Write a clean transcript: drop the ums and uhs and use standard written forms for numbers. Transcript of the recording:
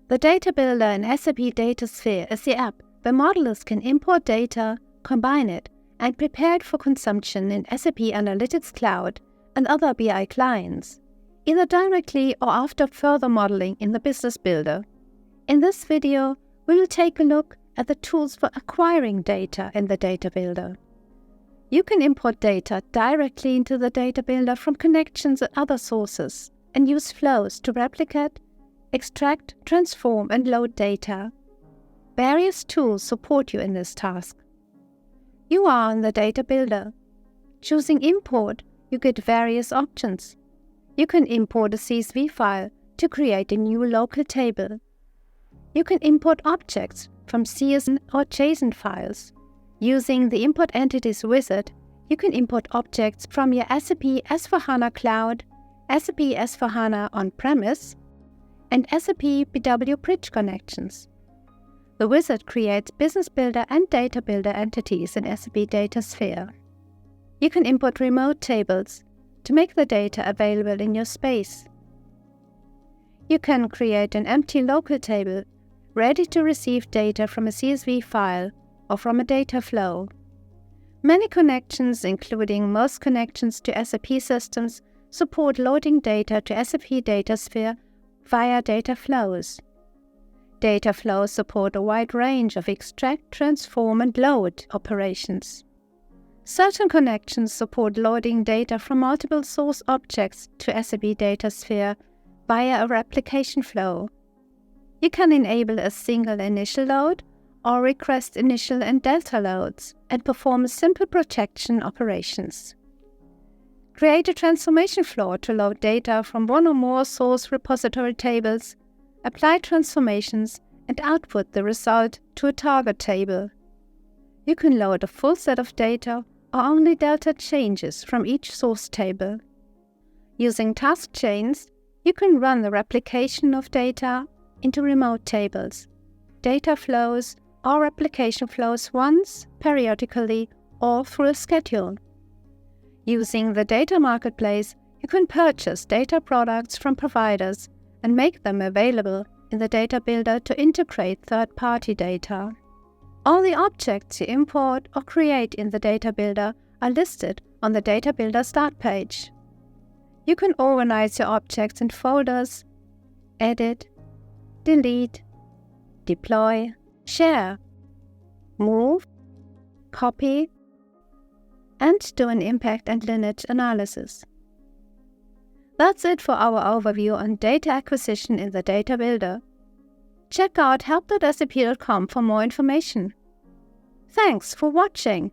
The Data Builder in SAP Datasphere is the app where modelers can import data, combine it, and prepare it for consumption in SAP Analytics Cloud and other BI clients, either directly or after further modeling in the Business Builder. In this video, we will take a look at the tools for acquiring data in the Data Builder. You can import data directly into the Data Builder from connections and other sources and use flows to replicate, extract, transform, and load data. Various tools support you in this task. You are in the Data Builder. Choosing Import, you get various options. You can import a CSV file to create a new local table. You can import objects from CSV or JSON files. Using the Import Entities wizard, you can import objects from your SAP S/4HANA Cloud, SAP S/4HANA On-Premise, and SAP BW Bridge connections. The wizard creates Business Builder and Data Builder entities in SAP Datasphere. You can import remote tables to make the data available in your space. You can create an empty local table ready to receive data from a CSV file or from a data flow. Many connections, including most connections to SAP systems, support loading data to SAP Datasphere via data flows. Data flows support a wide range of extract, transform, and load operations. Certain connections support loading data from multiple source objects to SAP Datasphere via a replication flow. You can enable a single initial load or request initial and delta loads and perform simple projection operations. Create a transformation flow to load data from one or more source repository tables, apply transformations, and output the result to a target table. You can load a full set of data or only delta changes from each source table. Using task chains, you can run the replication of data into remote tables, data flows, or replication flows once, periodically, or through a schedule. Using the data marketplace, you can purchase data products from providers and make them available in the Data Builder to integrate third-party data. All the objects you import or create in the Data Builder are listed on the Data Builder start page. You can organize your objects in folders, edit, delete, deploy, share, move, copy, and do an impact and lineage analysis. That's it for our overview on data acquisition in the Data Builder. Check out help.sap.com for more information. Thanks for watching.